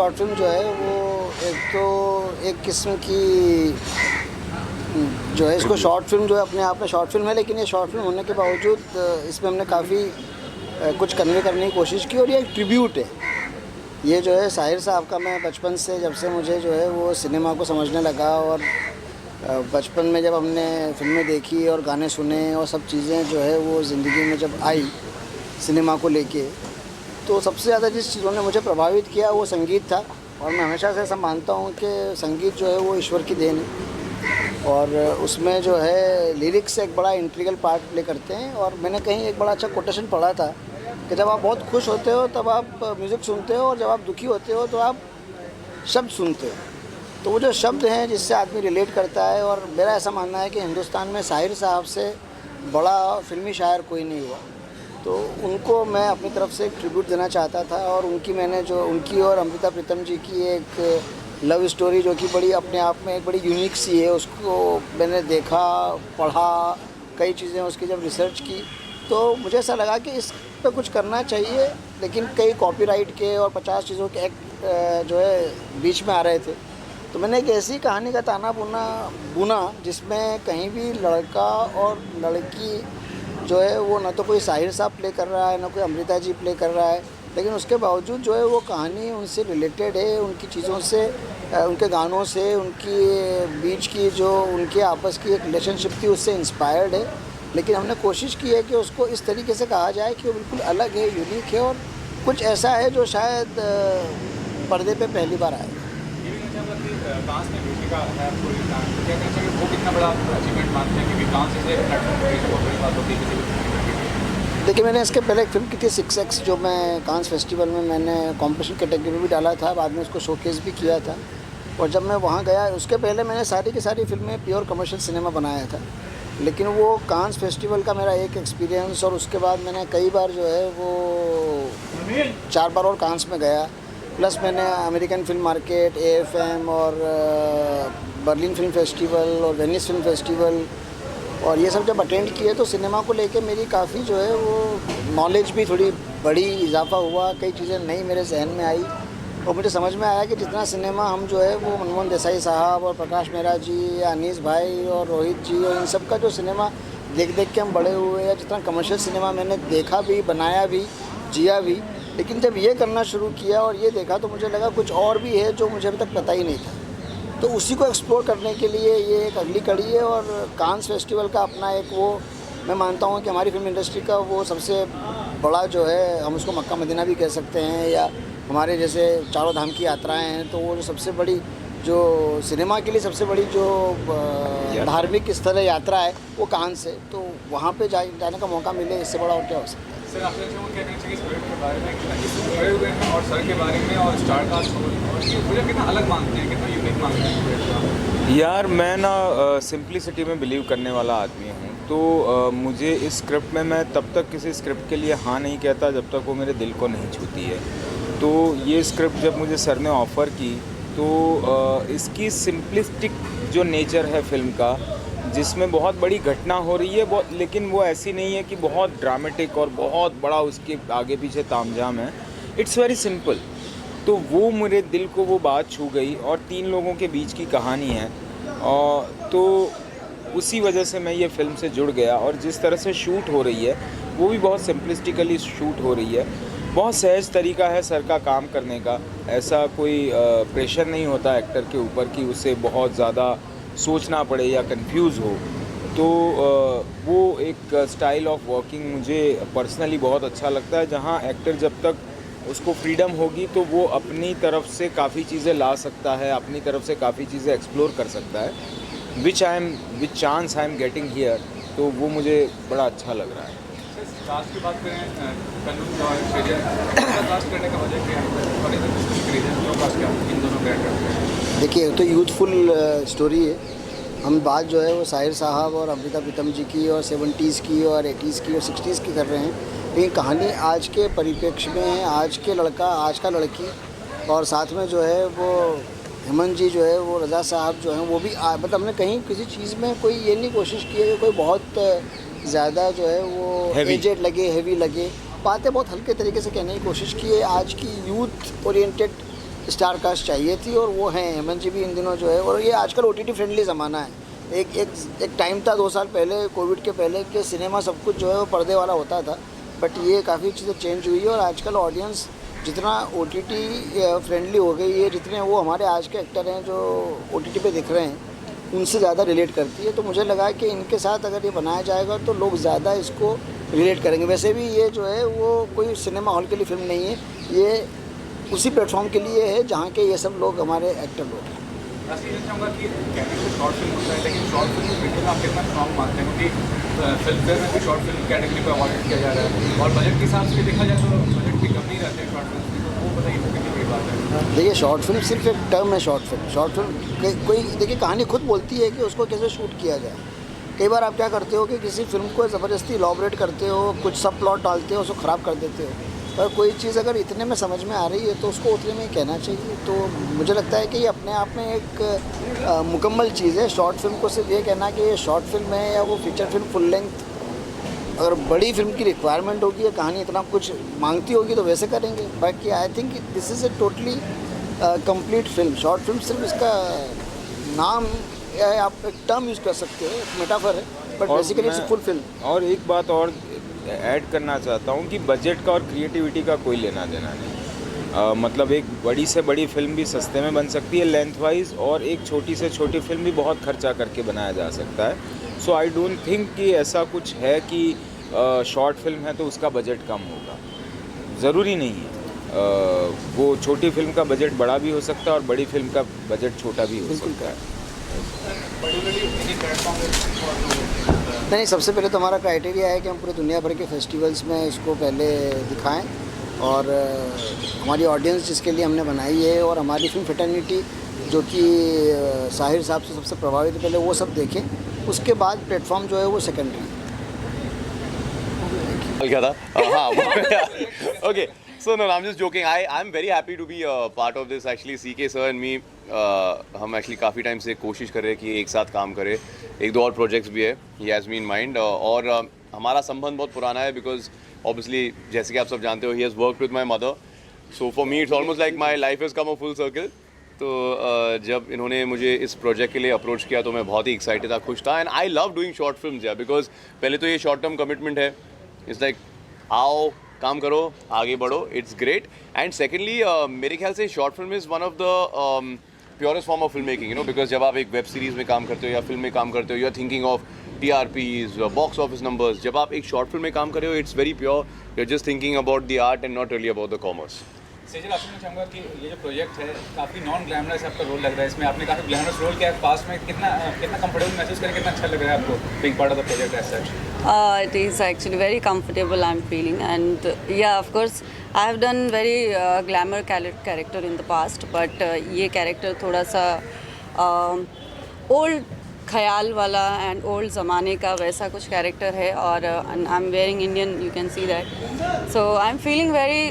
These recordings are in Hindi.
शॉर्ट फिल्म जो है वो एक किस्म की जो है, इसको शॉर्ट फिल्म जो है अपने आप में शॉर्ट फिल्म है, लेकिन ये शॉर्ट फिल्म होने के बावजूद इसमें हमने काफ़ी कुछ कन्वे करने की कोशिश की और ये एक ट्रिब्यूट है। ये जो है साहिर साहब का, मैं बचपन से जब से मुझे जो है वो सिनेमा को समझने लगा और बचपन में जब हमने फिल्में देखी और गाने सुने और सब चीज़ें जो है वो ज़िंदगी में जब आई सिनेमा को लेके, तो सबसे ज़्यादा जिस चीज़ों ने मुझे प्रभावित किया वो संगीत था। और मैं हमेशा से ऐसा मानता हूँ कि संगीत जो है वो ईश्वर की देन है और उसमें जो है लिरिक्स एक बड़ा इंटीग्रल पार्ट प्ले करते हैं। और मैंने कहीं एक बड़ा अच्छा कोटेशन पढ़ा था कि जब आप बहुत खुश होते हो तब आप म्यूज़िक सुनते हो और जब आप दुखी होते हो तो आप शब्द सुनते हो। तो वो जो शब्द हैं जिससे आदमी रिलेट करता है, और मेरा ऐसा मानना है कि हिंदुस्तान में साहिर साहब से बड़ा फिल्मी शायर कोई नहीं हुआ, तो उनको मैं अपनी तरफ से एक ट्रिब्यूट देना चाहता था। और उनकी और अमृता प्रीतम जी की एक लव स्टोरी जो कि बड़ी अपने आप में एक बड़ी यूनिक सी है, उसको मैंने देखा, पढ़ा, कई चीज़ें उसकी जब रिसर्च की तो मुझे ऐसा लगा कि इस पर कुछ करना चाहिए। लेकिन कई कॉपीराइट के और 50 चीज़ों के एक्ट जो है बीच में आ रहे थे, तो मैंने एक ऐसी कहानी का ताना बुना जिसमें कहीं भी लड़का और लड़की जो है वो ना तो कोई साहिर साहब प्ले कर रहा है ना कोई अमृता जी प्ले कर रहा है, लेकिन उसके बावजूद जो है वो कहानी उनसे रिलेटेड है, उनकी चीज़ों से, उनके गानों से, उनकी बीच की जो उनके आपस की एक रिलेशनशिप थी उससे इंस्पायर्ड है। लेकिन हमने कोशिश की है कि उसको इस तरीके से कहा जाए कि वो बिल्कुल अलग है, यूनिक है और कुछ ऐसा है जो शायद पर्दे पे पहली बार आए। देखिए, मैंने इसके पहले एक फ़िल्म की थी 6X, जो मैं कांस फेस्टिवल में मैंने कॉम्पिटिशन कैटेगरी में भी डाला था, बाद में उसको शोकेस भी किया था। और जब मैं वहाँ गया उसके पहले मैंने सारी की सारी फिल्में प्योर कमर्शियल सिनेमा बनाया था, लेकिन वो कांस फेस्टिवल का मेरा एक एक्सपीरियंस, और उसके बाद मैंने कई बार जो है वो 4 बार और कांस में गया, प्लस मैंने अमेरिकन फिल्म मार्केट, AFM और बर्लिन फिल्म फेस्टिवल और वेनिस फिल्म फेस्टिवल और ये सब जब अटेंड किए तो सिनेमा को लेके मेरी काफ़ी जो है वो नॉलेज भी थोड़ी बड़ी, इजाफा हुआ, कई चीज़ें नई मेरे जहन में आई और मुझे समझ में आया कि जितना सिनेमा हम जो है वो मनमोहन देसाई साहब और प्रकाश मेहरा जी या अनीस भाई और रोहित जी और इन सब का जो सिनेमा देख देख के हम बड़े हुए, या जितना कमर्शियल सिनेमा मैंने देखा भी, बनाया भी, जिया भी, लेकिन जब ये करना शुरू किया और ये देखा तो मुझे लगा कुछ और भी है जो मुझे अभी तक पता ही नहीं था। तो उसी को एक्सप्लोर करने के लिए ये एक अगली कड़ी है। और कांस फेस्टिवल का अपना एक वो, मैं मानता हूँ कि हमारी फिल्म इंडस्ट्री का वो सबसे बड़ा जो है, हम उसको मक्का मदीना भी कह सकते हैं, या हमारे जैसे चारों धाम की यात्राएं हैं, तो वो जो सबसे बड़ी, जो सिनेमा के लिए सबसे बड़ी जो धार्मिक स्थल है, यात्रा है, वो कांस है। तो वहाँ पे जाने का मौका मिले, इससे बड़ा और क्या हो सकता है। सर, आपने क्या कहना चाहिए स्टूडेंट के बारे में, बड़े हुए हैं और सर के बारे में और स्टार कास्ट और ये मुझे कितना अलग मानते हैं, कितना यूनिक मानते हैं? यार मैं ना सिंप्लिसिटी में बिलीव करने वाला आदमी हूँ, तो मुझे इस स्क्रिप्ट में, मैं तब तक किसी स्क्रिप्ट के लिए हाँ नहीं कहता जब तक वो मेरे दिल को नहीं छूती है। तो ये स्क्रिप्ट जब मुझे सर ने ऑफ़र की तो इसकी सिंपलिस्टिक जो नेचर है फिल्म का, जिसमें बहुत बड़ी घटना हो रही है, बहुत, लेकिन वो ऐसी नहीं है कि बहुत ड्रामेटिक और बहुत बड़ा उसके आगे पीछे तामझाम है। It's very simple. तो वो मेरे दिल को वो बात छू गई और 3 लोगों के बीच की कहानी है, और तो उसी वजह से मैं ये फ़िल्म से जुड़ गया। और जिस तरह से शूट हो रही है वो भी बहुत सिंपलिस्टिकली शूट हो रही है, बहुत सहज तरीका है सर का काम करने का। ऐसा कोई प्रेशर नहीं होता एक्टर के ऊपर कि उसे बहुत ज़्यादा सोचना पड़े या कंफ्यूज हो। तो वो एक स्टाइल ऑफ वर्किंग मुझे पर्सनली बहुत अच्छा लगता है, जहाँ एक्टर जब तक उसको फ्रीडम होगी तो वो अपनी तरफ से काफ़ी चीज़ें ला सकता है, अपनी तरफ से काफ़ी चीज़ें एक्सप्लोर कर सकता है, which chance I am getting here. तो वो मुझे बड़ा अच्छा लग रहा है। कास्ट की बात करें, कास्ट करने का वजह क्या है और रीजन कास्ट क्या इन दोनों कैरेक्टर? देखिए, तो यूथफुल स्टोरी है। हम बात जो है वो साहिर साहब और अमृता प्रीतम जी की और 70s की और 80s की और 60s की कर रहे हैं, लेकिन कहानी आज के परिप्रेक्ष्य में है, आज के लड़का, आज का लड़की, और साथ में जो है वो हेमंत जी जो है वो रज़ा साहब जो हैं वो भी मतलब हमने कहीं किसी चीज़ में कोई ये नहीं कोशिश की है कि कोई बहुत ज़्यादा जो है वो एजेड लगे, हैवी लगे। बातें बहुत हल्के तरीके से कहने की कोशिश की है। आज की यूथ ओरिएंटेड स्टार कास्ट चाहिए थी और वो हैं। हेमंत जी भी इन दिनों जो है, और ये आजकल OTT फ्रेंडली ज़माना है। एक टाइम था 2 साल पहले, कोविड के पहले, कि सिनेमा सब कुछ जो है वो पर्दे वाला होता था, बट ये काफ़ी चीज़ें चेंज हुई है और आजकल ऑडियंस जितना OTT फ्रेंडली हो गई है, जितने वो हमारे आज के एक्टर हैं जो OTT पे दिख रहे हैं, उनसे ज़्यादा रिलेट करती है। तो मुझे लगा कि इनके साथ अगर ये बनाया जाएगा तो लोग ज़्यादा इसको रिलेट करेंगे। वैसे भी ये जो है वो कोई सिनेमा हॉल के लिए फिल्म नहीं है, ये उसी प्लेटफॉर्म के लिए है जहाँ के ये सब लोग हमारे एक्टर लोग हैं। रास्ते ये चाहूँगा कि कैटेगरी शॉर्ट फिल्म होता है, लेकिन शॉर्ट फिल्म में बिल्कुल आप कितना स्ट्रॉन्ग मानते हैं, क्योंकि फिल्म फेयर में भी शॉर्ट फिल्म कैटेगरी को अवॉर्ड किया जा रहा है और बजट के हिसाब से देखा जाए तो बजट की कमी रहती है शॉर्ट फिल्म की, तो वो बताइए तो कितनी बड़ी बात है। देखिए, शॉर्ट फिल्म सिर्फ एक टर्म है। शॉर्ट फिल्म कोई देखिए कहानी खुद बोलती है कि उसको कैसे शूट किया जाए। कई बार आप क्या करते हो कि किसी फिल्म को ज़बरदस्ती इलॉबरेट करते हो, कुछ सब प्लॉट डालते हो, उसको ख़राब कर देते हो, पर कोई चीज़ अगर इतने में समझ में आ रही है तो उसको उतने में ही कहना चाहिए। तो मुझे लगता है कि ये अपने आप में एक मुकम्मल चीज़ है। शॉर्ट फिल्म को सिर्फ ये कहना कि ये शॉर्ट फिल्म है या वो फीचर फिल्म फुल लेंथ, अगर बड़ी फिल्म की रिक्वायरमेंट होगी या कहानी इतना कुछ मांगती होगी तो वैसे करेंगे। बाकी I think this is a totally complete film. Short film सिर्फ इसका नाम या आप एक टर्म यूज़ कर सकते हो, एक मेटाफर है, but basically it's full film. और एक बात और ऐड करना चाहता हूँ कि बजट का और क्रिएटिविटी का कोई लेना देना नहीं। मतलब एक बड़ी से बड़ी फिल्म भी सस्ते में बन सकती है लेंथ वाइज, और एक छोटी से छोटी फिल्म भी बहुत खर्चा करके बनाया जा सकता है। सो आई डोंट थिंक कि ऐसा कुछ है कि शॉर्ट फिल्म है तो उसका बजट कम होगा, ज़रूरी नहीं है। वो छोटी फिल्म का बजट बड़ा भी हो सकता है और बड़ी फिल्म का बजट छोटा भी हो सकता है। नहीं, सबसे पहले तो हमारा क्राइटेरिया है कि हम पूरे दुनिया भर के फेस्टिवल्स में इसको पहले दिखाएं, और हमारी ऑडियंस जिसके लिए हमने बनाई है और हमारी फिल्म फ्रेटर्निटी जो कि साहिर साहब से सबसे प्रभावित है, पहले वो सब देखें, उसके बाद प्लेटफॉर्म जो है वो सेकेंडरी है। क्या था? हाँ, okay. So no, I'm just joking. I'm very happy to be a part of this. Actually, CK sir and me, हम actually काफ़ी टाइम से कोशिश कर रहे हैं कि एक साथ काम करें। एक दो और प्रोजेक्ट्स भी है, he has me in mind, और हमारा संबंध बहुत पुराना है because obviously जैसे कि आप सब जानते हो, he has worked with my mother. So for me, it's almost like my life has come a full circle. तो जब इन्होंने मुझे इस प्रोजेक्ट के लिए अप्रोच किया तो मैं बहुत ही एक्साइटेड था, खुश था, and I love doing short films यार, बिकॉज पहले तो ये शॉर्ट टर्म कमिटमेंट है, इट्स लाइक आओ काम करो आगे बढ़ो, इट्स ग्रेट। एंड सेकेंडली मेरे ख्याल से short film is one of the purest form of film making, you know, because जब आप एक वेब सीरीज़ में काम करते हो या फिल्म में काम करते हो, you are thinking of TRPs, box office numbers. जब आप एक शॉर्ट फिल्म में काम कर रहे हो, it's very pure, you are just thinking about the art and not really about the commerce. Sejal, आपसे मैं चाहूँगा कि ये जो प्रोजेक्ट है काफ़ी नॉन ग्लैमरस आपका रोल लग रहा है इसमें, आपने काफ़ी ग्लैमरस रोल किया है पास्ट में, कितना कंफर्टेबल महसूस करें, कितना अच्छा लग रहा है आपको being part of the project as such? It is actually very comfortable, I'm feeling, and yeah, of course I have done very glamour character in the past, but ये character थोड़ा सा old ख्याल वाला एंड ओल्ड ज़माने का वैसा कुछ कैरेक्टर है, और I am wearing Indian, you can see that, so I am feeling very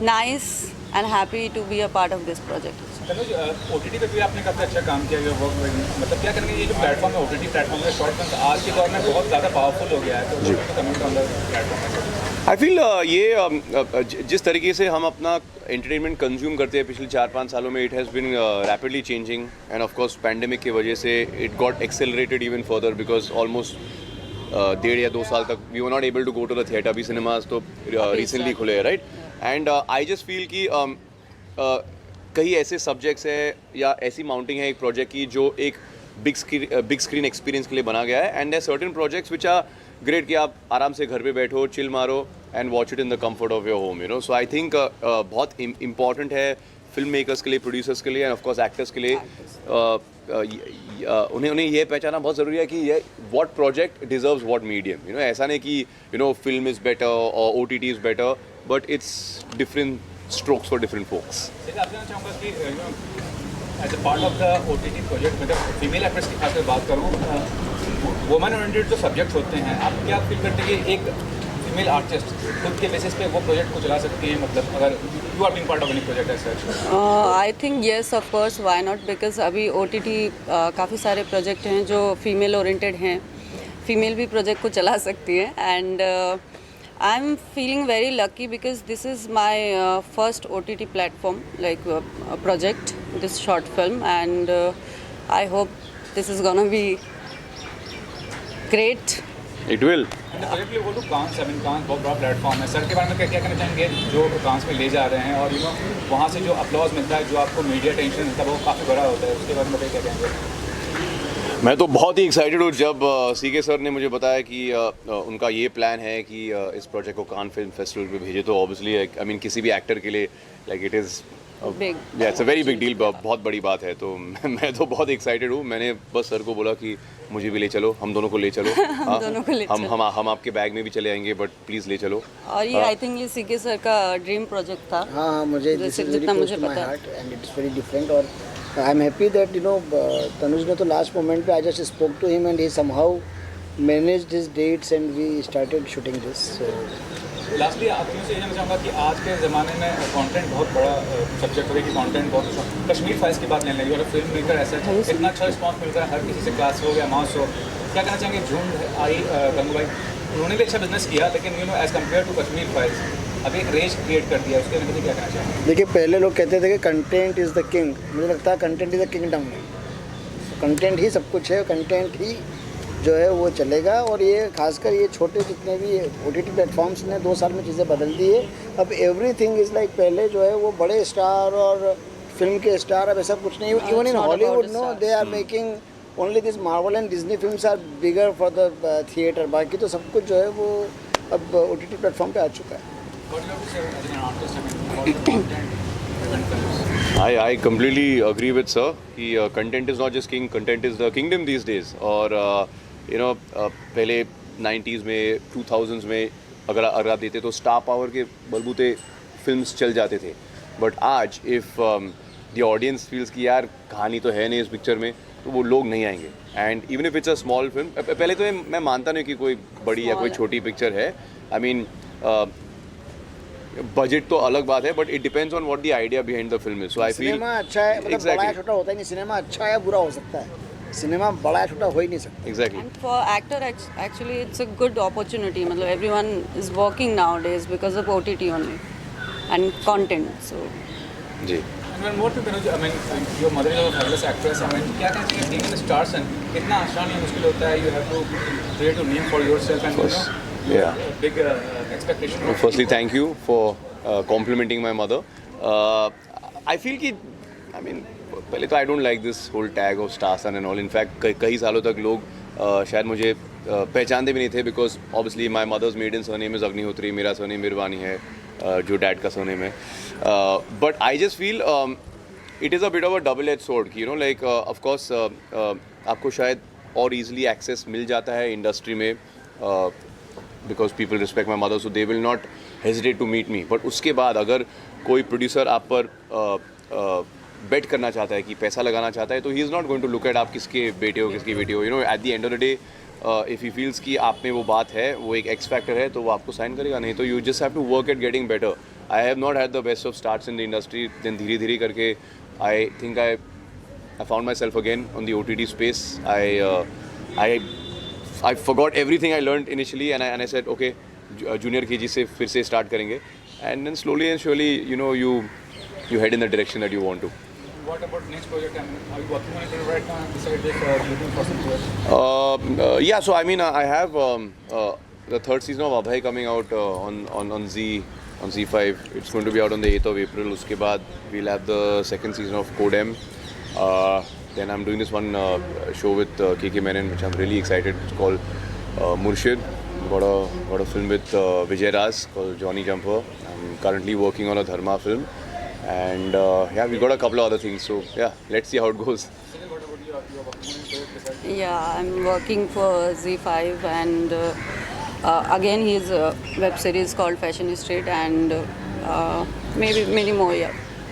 nice and happy to be a part of this project. Tanuj, OTT पे भी आपने काफ़ी अच्छा काम किया है, मतलब क्या करेंगे, ये जो प्लेटफॉर्म है OTT प्लेटफॉर्म है, शॉर्ट फिल्म आज के दौर में बहुत ज़्यादा पावरफुल हो गया है, तो comment on the platform. I feel ये जिस तरीके से हम अपना एंटरटेनमेंट कंज्यूम करते हैं पिछले 4-5 सालों में, it has been rapidly changing, and of course pandemic की वजह से it got accelerated even further, because almost 1.5 या 2 साल तक we were not able to go to the theatre. अभी सिनेमाज तो रिसेंटली खुले हैं, right? And I just feel कि कई ऐसे सब्जेक्ट्स है या ऐसी माउंटिंग है एक प्रोजेक्ट की जो एक बिग स्क्रीन एक्सपीरियंस के लिए बना गया है, and there certain projects which are great कि आप आराम से घर पे बैठो, चिल मारो and watch it in the comfort of your home, you know. So I think बहुत इंपॉर्टेंट है फिल्म मेकर्स के लिए, प्रोड्यूसर्स के लिए, एंड ऑफ कोर्स एक्टर्स के लिए, उन्हें ये पहचाना बहुत ज़रूरी है कि ये what project deserves what medium, you know. ऐसा नहीं कि you know film is better और OTT is better, but it's different strokes for different folks. आपसे मैं चाहूँगा कि as a part of the OTT project, मतलब फीमेल एक्ट्रेस की खासकर बात करूँ, वुमेन ओरिएंटेड जो सब्जेक्ट्स होते हैं, आप क्या फील करते हैं कि एक फीमेल आर्टिस्ट खुद के बेसिस पे वो प्रोजेक्ट को चला सकती है, मतलब अगर you are being part of any project as such? I think yes, of course, why not, because अभी OTT काफ़ी सारे प्रोजेक्ट हैं जो फीमेल ओरिएंटेड हैं, फीमेल भी प्रोजेक्ट को चला सकती है, and I'm feeling very lucky because this is my first OTT platform, like project, this short film, and I hope this is gonna be great. It will. And directly वो टू कांस, आई मीन कांस बहुत बड़ा प्लेटफॉर्म है सर, के बारे में क्या कहना चाहेंगे जो कांस में ले जा रहे हैं, और वहाँ से जो अपलॉज मिलता है, जो आपको मीडिया टेंशन मिलता है, वो काफ़ी बड़ा होता है, उसके बारे में क्या कहेंगे? मैं तो बहुत ही एक्साइटेड हूँ जब सीके सर ने मुझे बताया कि उनका ये प्लान है कि इस प्रोजेक्ट को कान फिल्म फेस्टिवल पे भेजे, तो ऑब्वियसली आई मीन किसी भी एक्टर के लिए like it is Big. It's a very big deal, बहुत बड़ी बात है। तो मैं तो बहुत एक्साइटेड हूँ। मैंने बस सर को बोला कि मुझे भी ले चलो, हम दोनों को ले चलो। हाँ, दोनों को ले हम आपके बैग में भी चले आएंगे, बट प्लीज़ ले चलो। और ये आई थिंक ये सीके सर का ड्रीम प्रोजेक्ट था। हाँ हाँ, मुझे दिस जैसे इज वेरी जितना क्लोज मुझे टू माय पता है। Heart and it is very different. और I am happy that Tanuj ने तो लास्ट मोमेंट पे I just spoke to him and he somehow managed his dates and we started shooting this. Lastly आपसे ये जानना चाहूँगा कि आज के ज़माने में कंटेंट बहुत बड़ा सब्जेक्ट हो गया कि कंटेंट बहुत अच्छा। कश्मीर फाइल्स की बात लेने लगी और फिल्म मेकर ऐसा इतना अच्छा रिस्पॉन्स मिल रहा है, हर किसी से क्लास हो गया, माउस हो, क्या कहना चाहेंगे? झुंड आई गंगूबाई, उन्होंने भी अच्छा बिजनेस किया, लेकिन as compare to Kashmir Files अभी एक रेंज क्रिएट कर दिया, उसके लिए क्या कहना चाहेंगे? देखिए, पहले लोग कहते थे कि कंटेंट इज़ द किंग, मुझे लगता है content is the kingdom. Content ही सब कुछ है, कंटेंट ही जो है वो चलेगा। और ये खासकर ये छोटे जितने भी OTT प्लेटफॉर्म्स ने 2 साल में चीज़ें बदल दी है। अब एवरीथिंग इज़ लाइक, पहले जो है वो बड़े स्टार और फिल्म के स्टार, अब ऐसा कुछ नहीं। Even in Hollywood no they are making only this Marvel and Disney films are bigger for the theatre. बाकी तो सब कुछ जो है वो अब OTT प्लेटफॉर्म पे आ चुका है। What do you have to say as an artist, I mean, about the content-driven films? I completely agree with sir कि content is not just king, content is the kingdom these days। और पहले 90s में 2000s में अगर आप देते तो स्टार पावर के बलबूते फिल्म्स चल जाते थे। बट आज इफ़ द ऑडियंस फील्स कि यार कहानी तो है नहीं इस पिक्चर में, तो वो लोग नहीं आएंगे। And even if it's a small film, पहले तो मैं मानता नहीं कि कोई बड़ी या कोई छोटी पिक्चर है। आई मीन बजट तो अलग बात है, but it depends on what the idea behind the film is. So I feel cinema अच्छा है, मतलब बड़ा या छोटा होता ही नहीं। सिनेमा अच्छा या बुरा हो सकता है, सिनेमा बड़ा या छोटा हो ही नहीं सकता। Exactly. And for actor, actually, it's a good opportunity. मतलब everyone is working nowadays because of OTT only and content. So जी। And one more thing, I mean, your mother is a fabulous actress. I mean, क्या कहना चाहिए? Being in the star son, इतना आसान नहीं मुश्किल होता है. You have to create a name for yourself and Yeah. big expectation. Firstly, thank you for complimenting my mother. I feel कि I mean पहले तो I don't like this whole tag of star son and all. In fact कई सालों तक लोग शायद मुझे पहचानते भी नहीं थे, because obviously my mother's maiden surname is Agnihotri, मेरा surname मिरवानी है, जो डैड का surname है। But I just feel it is a bit of a double-edged sword कि like of course आपको शायद और easily access मिल जाता है इंडस्ट्री में, because people respect my mother, so they will not hesitate to meet me. But उसके बाद अगर कोई प्रोड्यूसर आप पर बेट करना चाहता है, कि पैसा लगाना चाहता है, तो he is not going to look at आप किसके बेटे हो, किसकी बेटी हो। At the end of the day if he feels कि आप में वो बात है, वो एक एक्स फैक्टर है, तो वो आपको साइन करेगा। नहीं तो you just have to work at getting better. I have not had the best of starts in the industry, then धीरे धीरे करके I think I found myself again on the OTT space. I forgot everything I learned initially, and I said okay, junior KG से फिर से start करेंगे, and then slowly and surely you head in the direction that you want to. What about next project? I mean, are you working on it right now and decided looking for some Yeah, so I mean I have the 3rd season of Abhay coming out on Z5. It's going to be out on the 8th of April. उसके बाद we'll have the 2nd season of Codem. Then I'm doing this one show with KK Menon, which I'm really excited. It's called Murshid. Got a film with Vijay Raz called Johnny Jumper. I'm currently working on a Dharma film, and yeah, we got a couple of other things. So yeah, let's see how it goes. What about you? Are you working on it besides? yeah, I'm working for Z5, and again, his web series called Fashion Street, and maybe many more. Yeah.